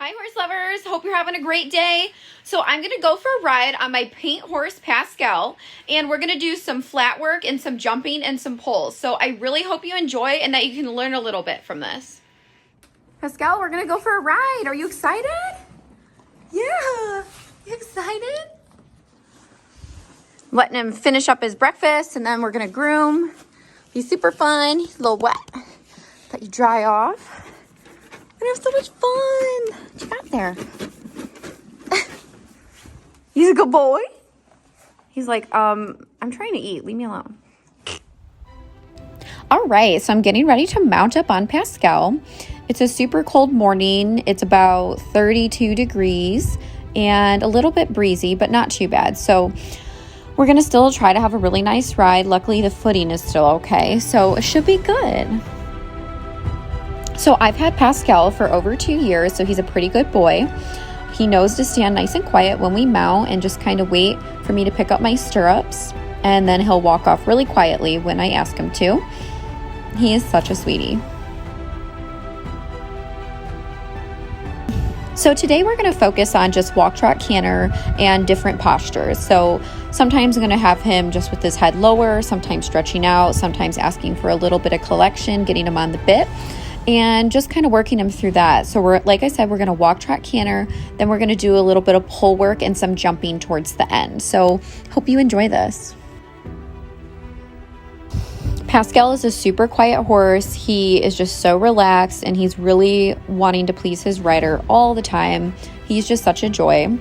Hi horse lovers, hope you're having a great day. So I'm gonna go for a ride on my Paint Horse Pascal, and we're gonna do some flat work and some jumping and some pulls. So I really hope you enjoy and that you can learn a little bit from this. Pascal, we're gonna go for a ride. Are you excited? Yeah, you excited? Letting him finish up his breakfast and then we're gonna groom. Be super fun. He's a little wet. Let you dry off. We're gonna have so much fun. What you got there? He's a good boy. He's like, I'm trying to eat. Leave me alone. All right, so I'm getting ready to mount up on Pascal. It's a super cold morning. It's about 32 degrees and a little bit breezy, but not too bad. So we're gonna still try to have a really nice ride. Luckily, the footing is still okay, so it should be good. So I've had Pascal for over 2 years, so he's a pretty good boy. He knows to stand nice and quiet when we mount and just kind of wait for me to pick up my stirrups, and then he'll walk off really quietly when I ask him to. He is such a sweetie. So today we're going to focus on just walk, trot, canter, and different postures. So sometimes I'm going to have him just with his head lower, sometimes stretching out, sometimes asking for a little bit of collection, getting him on the bit, and just kind of working him through that. So like I said, we're going to walk, trot, canter, then we're going to do a little bit of pull work and some jumping towards the end. So hope you enjoy this. Pascal is a super quiet horse. He is just so relaxed and he's really wanting to please his rider all the time. He's just such a joy.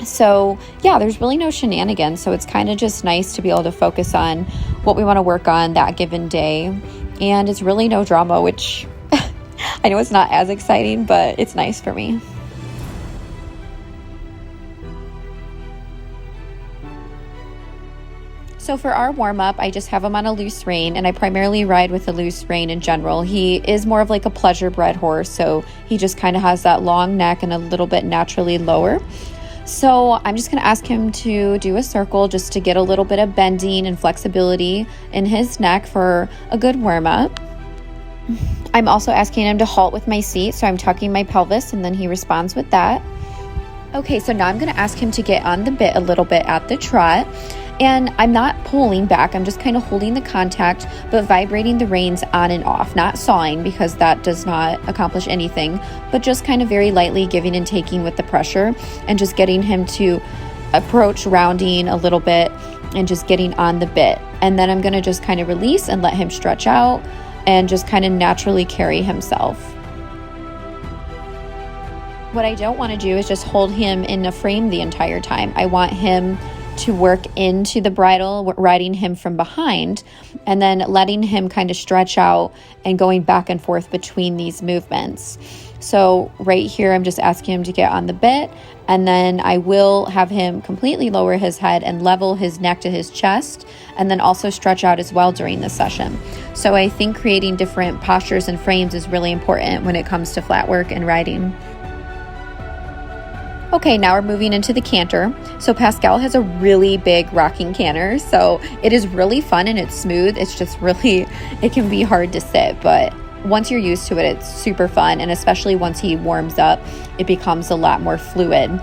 So yeah, there's really no shenanigans. So it's kind of just nice to be able to focus on what we want to work on that given day. And it's really no drama, which I know it's not as exciting, but it's nice for me. So for our warm-up, I just have him on a loose rein, and I primarily ride with a loose rein in general. He is more of like a pleasure-bred horse, so he just kind of has that long neck and a little bit naturally lower. So I'm just going to ask him to do a circle just to get a little bit of bending and flexibility in his neck for a good warm-up. I'm also asking him to halt with my seat, so I'm tucking my pelvis, and then he responds with that. Okay, so now I'm going to ask him to get on the bit a little bit at the trot. And I'm not pulling back, I'm just kind of holding the contact, but vibrating the reins on and off, not sawing because that does not accomplish anything, but just kind of very lightly giving and taking with the pressure and just getting him to approach rounding a little bit and just getting on the bit. And then I'm going to just kind of release and let him stretch out and just kind of naturally carry himself. What I don't want to do is just hold him in a frame the entire time. I want him to work into the bridle, riding him from behind, and then letting him kind of stretch out and going back and forth between these movements. So right here, I'm just asking him to get on the bit, and then I will have him completely lower his head and level his neck to his chest, and then also stretch out as well during this session. So I think creating different postures and frames is really important when it comes to flat work and riding. Okay, now we're moving into the canter. So Pascal has a really big rocking canter, so it is really fun and it's smooth. It's just really, it can be hard to sit, but once you're used to it, it's super fun. And especially once he warms up, it becomes a lot more fluid,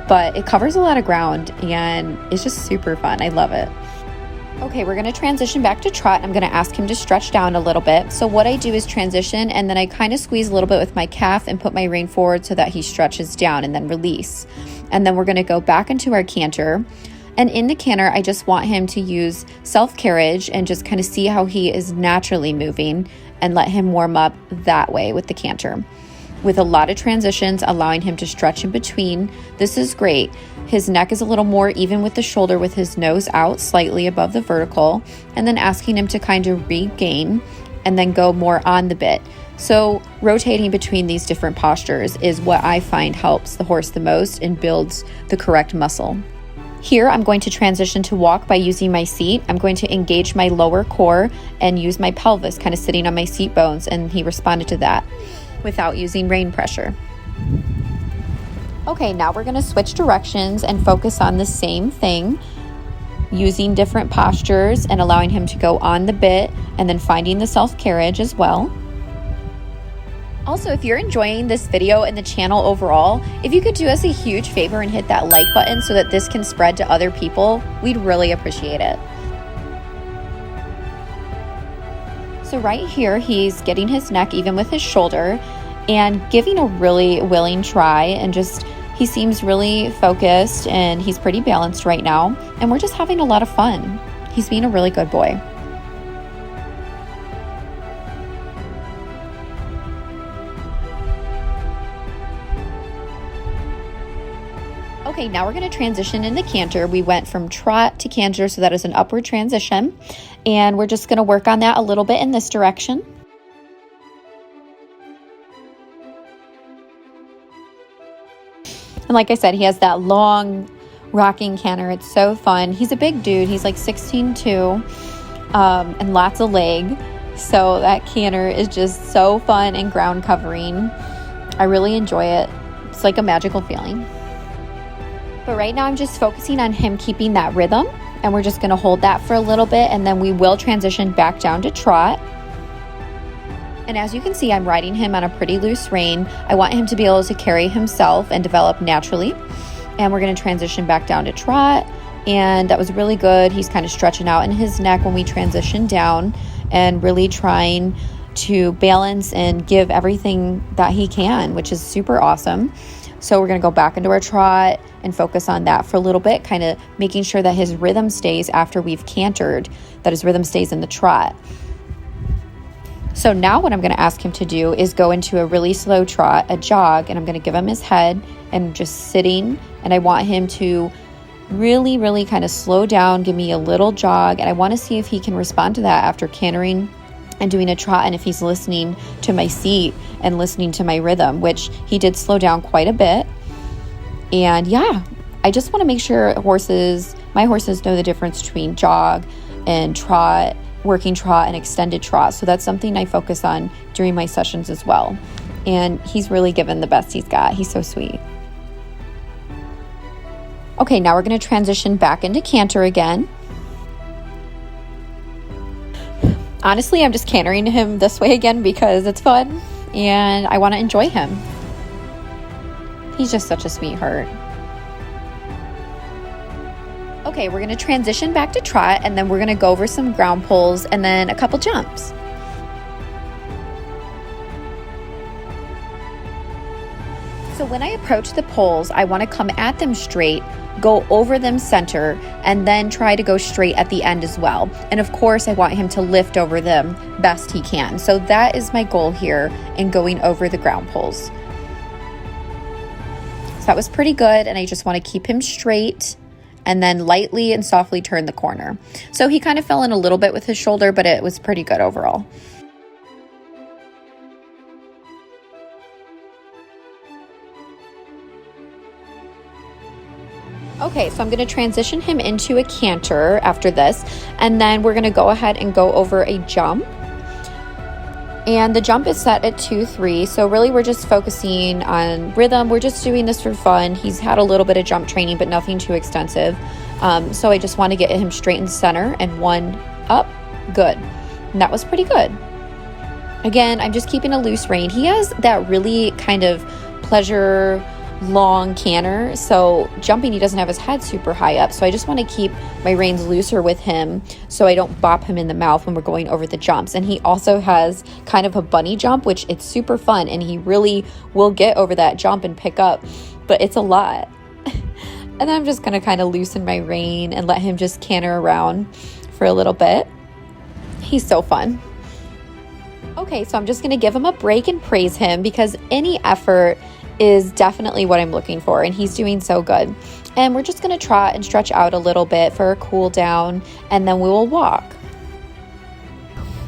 but it covers a lot of ground and it's just super fun. I love it. Okay, we're going to transition back to trot. I'm going to ask him to stretch down a little bit. So what I do is transition, and then I kind of squeeze a little bit with my calf and put my rein forward so that he stretches down and then release. And then we're going to go back into our canter. And in the canter, I just want him to use self-carriage and just kind of see how he is naturally moving and let him warm up that way with the canter. With a lot of transitions, allowing him to stretch in between. This is great. His neck is a little more even with the shoulder with his nose out slightly above the vertical, and then asking him to kind of regain and then go more on the bit. So rotating between these different postures is what I find helps the horse the most and builds the correct muscle. Here, I'm going to transition to walk by using my seat. I'm going to engage my lower core and use my pelvis kind of sitting on my seat bones, and he responded to that without using rein pressure. Okay, now we're going to switch directions and focus on the same thing, using different postures and allowing him to go on the bit and then finding the self-carriage as well. Also, if you're enjoying this video and the channel overall, if you could do us a huge favor and hit that like button so that this can spread to other people, we'd really appreciate it. So right here, he's getting his neck even with his shoulder and giving a really willing try, and just, he seems really focused and he's pretty balanced right now, and we're just having a lot of fun. He's being a really good boy. Okay, now we're going to transition into canter. We went from trot to canter, so that is an upward transition. And we're just going to work on that a little bit in this direction. And like I said, he has that long rocking canter. It's so fun. He's a big dude. He's like 16'2", and lots of leg. So that canter is just so fun and ground covering. I really enjoy it. It's like a magical feeling. But right now I'm just focusing on him keeping that rhythm, and we're just going to hold that for a little bit, and then we will transition back down to trot. And as you can see, I'm riding him on a pretty loose rein. I want him to be able to carry himself and develop naturally. And we're going to transition back down to trot, and that was really good. He's kind of stretching out in his neck when we transition down and really trying to balance and give everything that he can, which is super awesome. So we're going to go back into our trot and focus on that for a little bit, kind of making sure that his rhythm stays after we've cantered, that his rhythm stays in the trot. So now what I'm going to ask him to do is go into a really slow trot, a jog, and I'm going to give him his head and just sitting, and I want him to really kind of slow down, give me a little jog, and I want to see if he can respond to that after cantering and doing a trot, and if he's listening to my seat and listening to my rhythm, which he did slow down quite a bit. And yeah, I just want to make sure my horses know the difference between jog and trot, working trot and extended trot. So that's something I focus on during my sessions as well. And he's really given the best he's got. He's so sweet. Okay, now we're going to transition back into canter again. Honestly, I'm just cantering him this way again because it's fun and I want to enjoy him. He's just such a sweetheart. Okay, we're going to transition back to trot, and then we're going to go over some ground pulls and then a couple jumps. So when I approach the poles, I want to come at them straight, go over them center, and then try to go straight at the end as well. And of course, I want him to lift over them best he can. So that is my goal here in going over the ground poles. So that was pretty good, and I just want to keep him straight and then lightly and softly turn the corner. So he kind of fell in a little bit with his shoulder, but it was pretty good overall. Okay, so I'm going to transition him into a canter after this, and then we're going to go ahead and go over a jump. And the jump is set at 2-3, so really we're just focusing on rhythm. We're just doing this for fun. He's had a little bit of jump training, but nothing too extensive. So I just want to get him straight in center and one up. Good. And that was pretty good. Again, I'm just keeping a loose rein. He has that really kind of pleasure long canter, so jumping, he doesn't have his head super high up, so I just want to keep my reins looser with him so I don't bop him in the mouth when we're going over the jumps. And he also has kind of a bunny jump, which it's super fun, and he really will get over that jump and pick up, but it's a lot. And then I'm just going to kind of loosen my rein and let him just canter around for a little bit. He's so fun. Okay, so I'm just going to give him a break and praise him, because any effort is definitely what I'm looking for, and he's doing so good. And we're just going to trot and stretch out a little bit for a cool down, and then we will walk.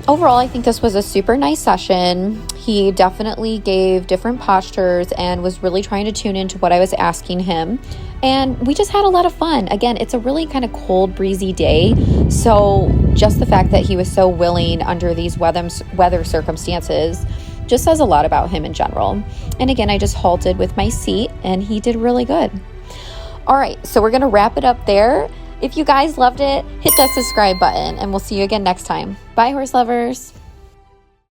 Overall, I think this was a super nice session. He definitely gave different postures and was really trying to tune into what I was asking him. And we just had a lot of fun. Again, it's a really kind of cold, breezy day. So just the fact that he was so willing under these weather circumstances just says a lot about him in general. And again, I just halted with my seat and he did really good. All right, so we're going to wrap it up there. If you guys loved it, hit that subscribe button and we'll see you again next time. Bye, horse lovers.